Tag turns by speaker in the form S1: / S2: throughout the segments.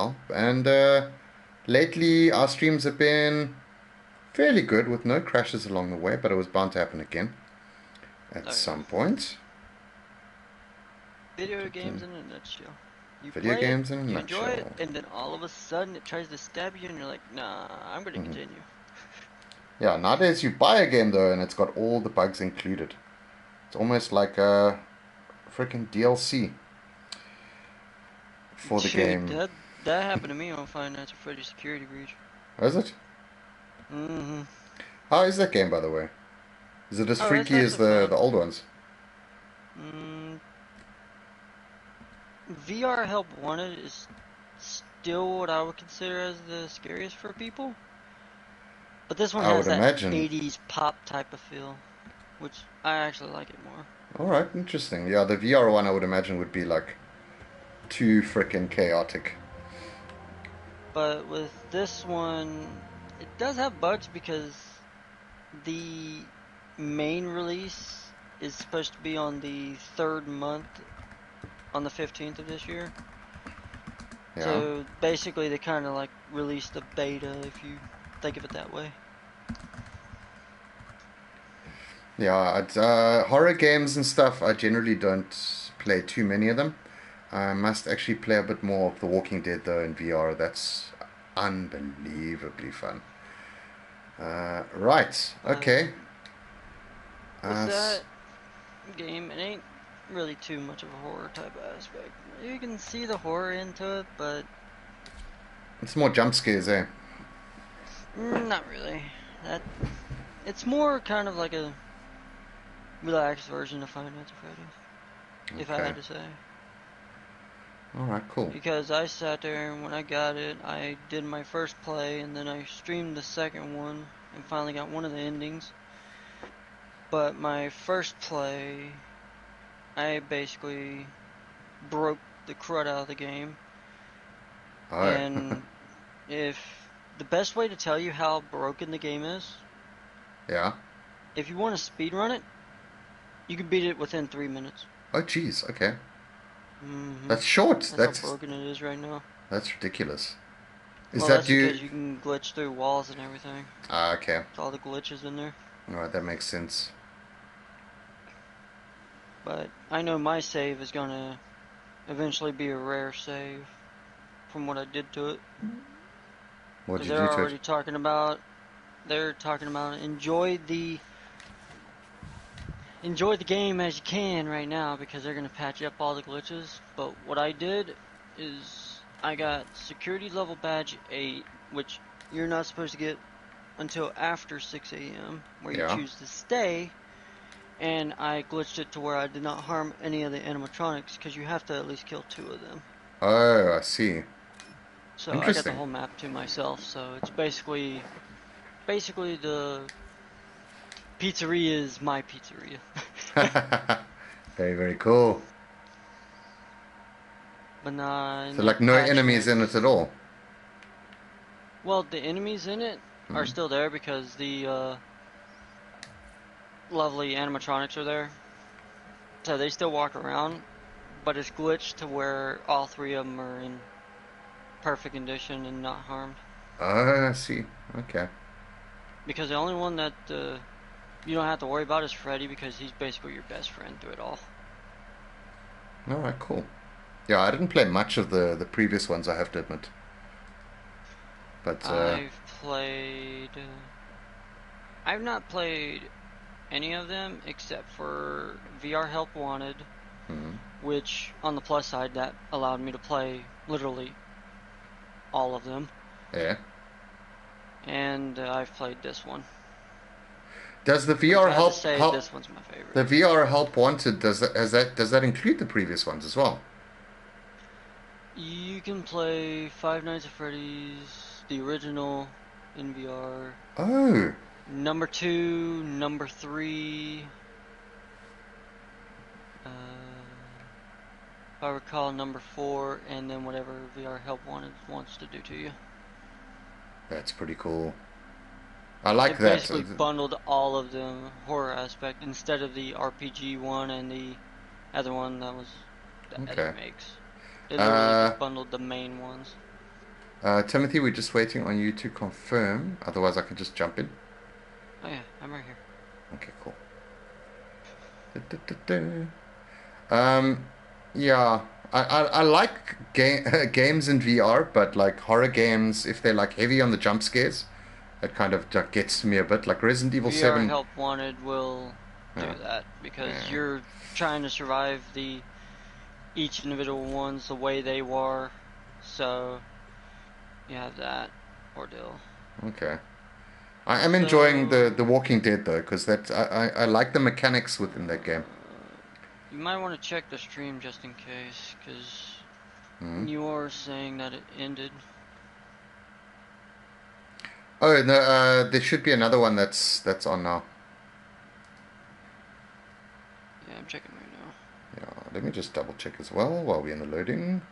S1: while. And lately, our streams have been fairly good with no crashes along the way, but it was bound to happen again at
S2: Oh yeah.
S1: some point.
S2: Video games in a nutshell. You
S1: Video
S2: play it,
S1: games in a
S2: you enjoy it,
S1: nutshell.
S2: and then all of a sudden it tries to stab you and you're like, nah, I'm gonna
S1: Hmm.
S2: continue.
S1: Yeah, nowadays you buy a game though, and it's got all the bugs included. It's almost like a freaking DLC for the
S2: Dude,
S1: game.
S2: that happened to me on Five Nights at Freddy's Security Breach.
S1: Is it?
S2: Mm-hmm.
S1: How is that game, by the way? Is it as
S2: Oh, it's
S1: freaky as
S2: actually
S1: the
S2: fun.
S1: old ones?
S2: Mm, VR Help Wanted is still what I would consider as the scariest for people. But this one
S1: I would
S2: has that
S1: imagine.
S2: 80s pop type of feel, which I actually like it more.
S1: All right, interesting. Yeah, the VR one I would imagine would be like too freaking chaotic.
S2: But with this one, it does have bugs because the main release is supposed to be on the third month, on the 15th of this year.
S1: Yeah.
S2: So basically, they kind of like released a beta, if you think of it that way.
S1: Yeah, horror games and stuff, I generally don't play too many of them. I must actually play a bit more of The Walking Dead though in VR. That's unbelievably fun. Right, okay.
S2: With
S1: S-
S2: that game, it ain't really too much of a horror type aspect. You can see the horror into it, but
S1: it's more jump scares, eh?
S2: not really. That it's more kind of like a relaxed version of Five Nights at Freddy's, if I
S1: Okay.
S2: had to say.
S1: All right, cool.
S2: Because I sat there and when I got it, I did my first play and then I streamed the second one and finally got one of the endings. But my first play, I basically broke the crud out of the game.
S1: Oh,
S2: And if the best way to tell you how broken the game is,
S1: yeah.
S2: if you want to speedrun it, you can beat it within 3 minutes.
S1: Oh, geez. Okay.
S2: Mm-hmm.
S1: That's short.
S2: That's how broken it is right now.
S1: That's ridiculous. Is
S2: Well,
S1: that
S2: that's
S1: due?
S2: because you can glitch through walls and everything.
S1: Ah, okay.
S2: It's all the glitches in there.
S1: All right, that makes sense.
S2: But I know my save is gonna eventually be a rare save from what I did to it.
S1: What
S2: Because
S1: did you do to it?
S2: they're talking about enjoy the game as you can right now because they're gonna patch up all the glitches. But what I did is I got security level badge 8, which you're not supposed to get until after 6 a.m. where you
S1: Yeah.
S2: choose to stay. And I glitched it to where I did not harm any of the animatronics because you have to at least kill 2 of them.
S1: Oh, I see.
S2: So I got the
S1: Interesting.
S2: whole map to myself. So it's basically the pizzeria is my pizzeria.
S1: Very, very cool.
S2: But nah, in
S1: So,
S2: that
S1: like, no
S2: patch
S1: enemies in it at
S2: next.
S1: all.
S2: Well, the enemies in it are
S1: Hmm.
S2: still there because the lovely animatronics are there. So they still walk around, but it's glitched to where all 3 of them are in perfect condition and not harmed.
S1: Oh, I see. Okay.
S2: Because the only one that you don't have to worry about is Freddy because he's basically your best friend through it all.
S1: All right, cool. Yeah, I didn't play much of the previous ones, I have to admit. But
S2: I've played. I've not played any of them except for VR Help Wanted,
S1: hmm,
S2: which on the plus side that allowed me to play literally all of them.
S1: yeah.
S2: And I've played this one,
S1: Does the
S2: which
S1: VR
S2: I have to
S1: help
S2: say
S1: help
S2: this one's my favorite.
S1: the VR help wanted? Does that include the previous ones as well?
S2: You can play Five Nights at Freddy's, the original, in VR.
S1: Oh,
S2: Number 2, number 3, if I recall, number 4, and then whatever VR Help Wanted wants to do to you.
S1: that's pretty cool. I like
S2: It
S1: that.
S2: basically bundled all of the horror aspect instead of the RPG one and the other one that was the other
S1: Okay.
S2: makes. It literally
S1: Uh,
S2: just bundled the main ones.
S1: Timothy, we're just waiting on you to confirm. Otherwise, I can just jump in.
S2: Oh yeah, I'm right here.
S1: Okay, cool. Da-da-da-da. Yeah, I like games in VR, but like horror games, if they're like heavy on the jump scares, it kind of gets to me a bit. Like Resident Evil
S2: VR
S1: 7.
S2: Help Wanted will
S1: Yeah,
S2: do that because
S1: yeah.
S2: you're trying to survive the each individual ones the way they were, so you have that ordeal.
S1: Okay. I am enjoying
S2: So
S1: the Walking Dead though, because I like the mechanics within that game.
S2: you might want to check the stream just in case, because
S1: Hmm.
S2: you are saying that it ended.
S1: Oh, no, there should be another one that's on now.
S2: Yeah, I'm checking right now.
S1: Yeah, let me just double check as well while we're in the loading.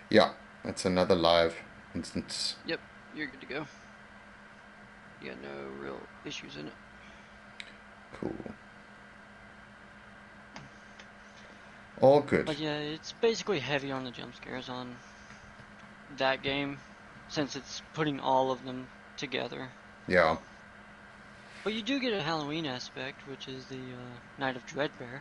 S1: Yeah, it's another live instance.
S2: Yep, you're good to go. You got no real issues in it.
S1: Cool. All good.
S2: But yeah, it's basically heavy on the jump scares on that game, since it's putting all of them together.
S1: Yeah.
S2: But you do get a Halloween aspect, which is the Night of Dreadbear.